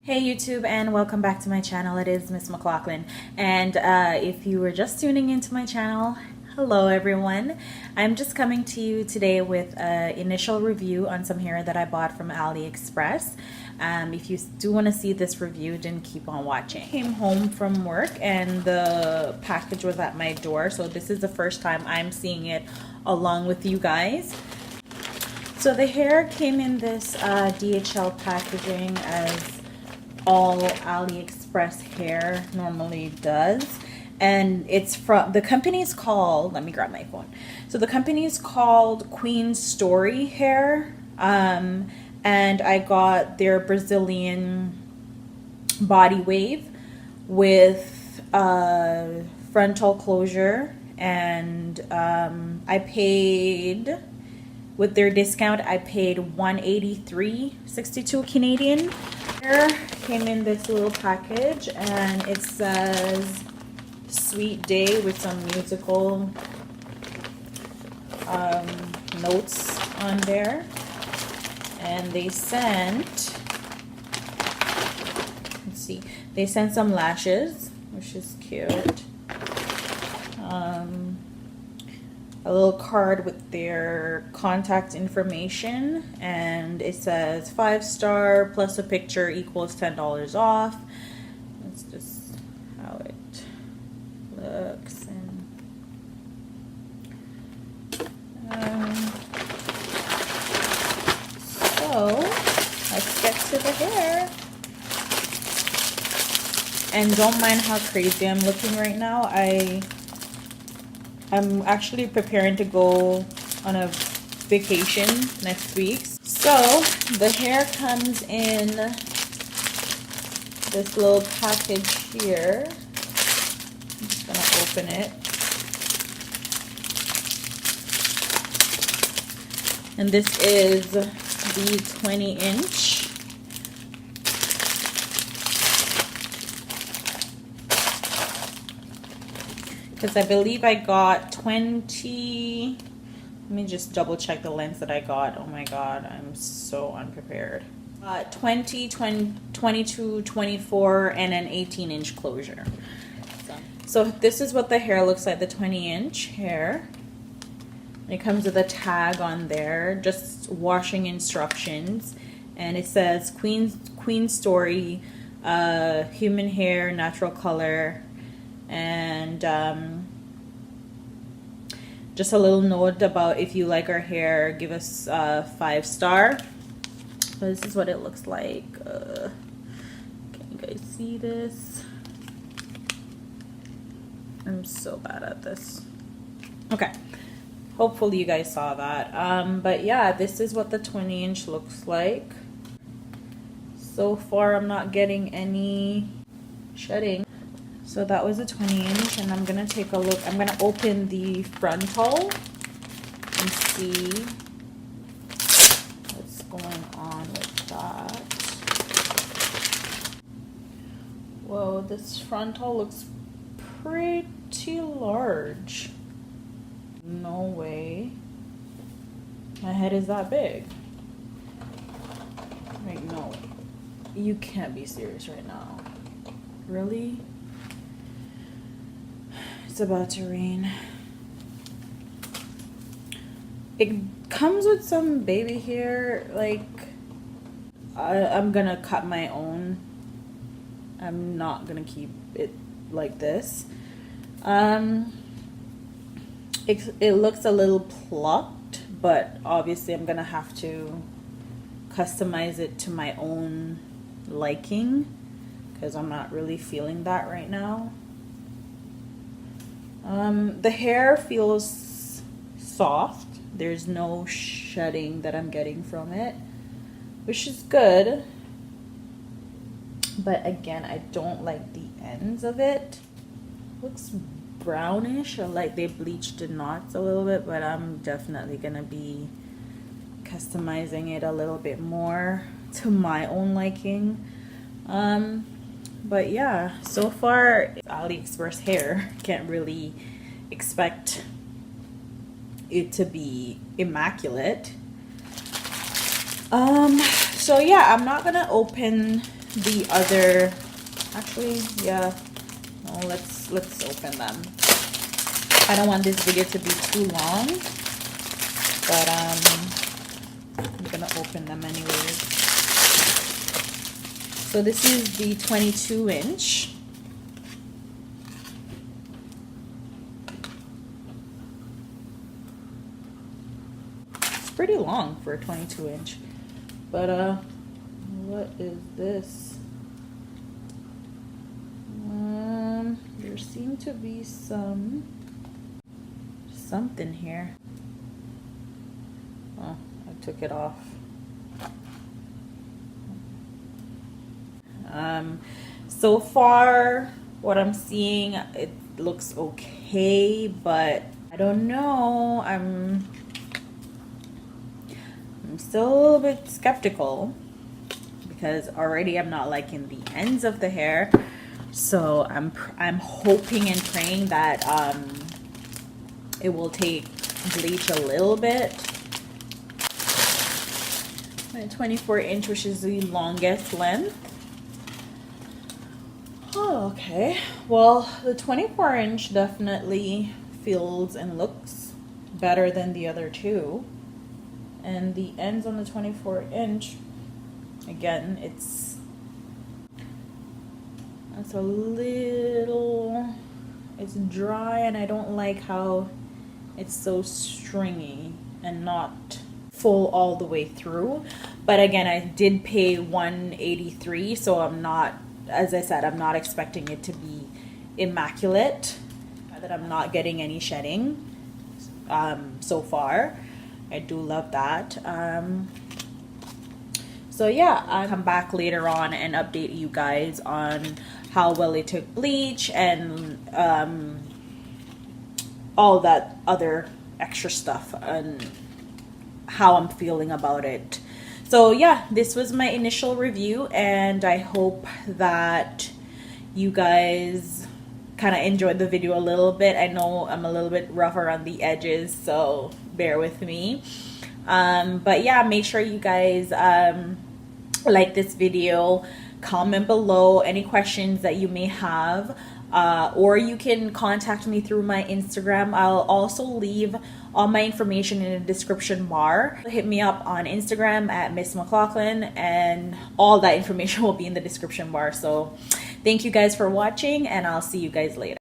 Hey YouTube, and welcome back to my channel. It is Mssmclaughlin, and if you were just tuning into my channel, hello everyone. I'm just coming to you today with an initial review on some hair that I bought from Aliexpress. If you do want to see this review, then keep on watching. I came home from work and the package was at my door, so this is the first time I'm seeing it along with you guys. So the hair came in this DHL packaging, as all AliExpress hair normally does, and it's from the company's called, let me grab my phone. So the company is called Queen Story Hair, and I got their Brazilian Body Wave with frontal closure, and I paid, with their discount, I paid $183.62 Canadian. Here came in this little package, and it says Sweet Day with some musical notes on there. And they sent, let's see, they sent some lashes, which is cute. A little card with their contact information, and it says 5-star plus a picture equals $10 off. That's just how it looks. And so let's get to the hair. And don't mind how crazy I'm looking right now. I'm actually preparing to go on a vacation next week. So the hair comes in this little package here. I'm just gonna open it. And this is the 20-inch. Because I believe I got 20, let me just double check the length that I got. Oh my god, I'm so unprepared. 20, 22, 24, and an 18-inch closure. So this is what the hair looks like, the 20-inch hair. It comes with a tag on there, just washing instructions. And it says Queen Story, human hair, natural color. And just a little note about, if you like our hair, give us 5-star. So this is what it looks like. Can you guys see this? I'm so bad at this. Okay, hopefully you guys saw that. But yeah, this is what the 20-inch looks like. So far I'm not getting any shedding. So that was a 20-inch, and I'm gonna take a look. I'm gonna open the frontal and see what's going on with that. Whoa, this frontal looks pretty large. No way my head is that big. Wait, no. You can't be serious right now. Really? It's about to rain. It comes with some baby hair. Like, I'm gonna cut my own. I'm not gonna keep it like this. It looks a little plucked, but obviously I'm gonna have to customize it to my own liking, because I'm not really feeling that right now. The hair feels soft. There's no shedding that I'm getting from it, which is good. But again, I don't like the ends of it. Looks brownish, or like they bleached the knots a little bit, but I'm definitely gonna be customizing it a little bit more to my own liking. But yeah, so far AliExpress hair, can't really expect it to be immaculate. So yeah, I'm not gonna open the other, actually, yeah, no, let's open them. I don't want this video to be too long, but I'm gonna open them anyways. So this is the 22-inch. It's pretty long for a 22-inch, but what is this? There seem to be something here. Oh, I took it off. So far what I'm seeing, it looks okay, but I don't know. I'm still a little bit skeptical because already I'm not liking the ends of the hair. So I'm hoping and praying that it will take bleach a little bit. My 24-inch, which is the longest length. Oh, okay. Well, the 24-inch definitely feels and looks better than the other two. And the ends on the 24-inch, again, it's a little, it's dry, and I don't like how it's so stringy and not full all the way through. But again, I did pay $183, so I'm not, as I said, I'm not expecting it to be immaculate, that I'm not getting any shedding so far. I do love that. So yeah, I'll come back later on and update you guys on how well it took bleach and all that other extra stuff and how I'm feeling about it. So yeah, this was my initial review, and I hope that you guys kind of enjoyed the video a little bit. I know I'm a little bit rough around the edges, so bear with me. But yeah, make sure you guys like this video, comment below any questions that you may have, or you can contact me through my Instagram. I'll also leave all my information in the description bar. Hit me up on Instagram at Mssmclaughlin, and all that information will be in the description bar. So thank you guys for watching, and I'll see you guys later.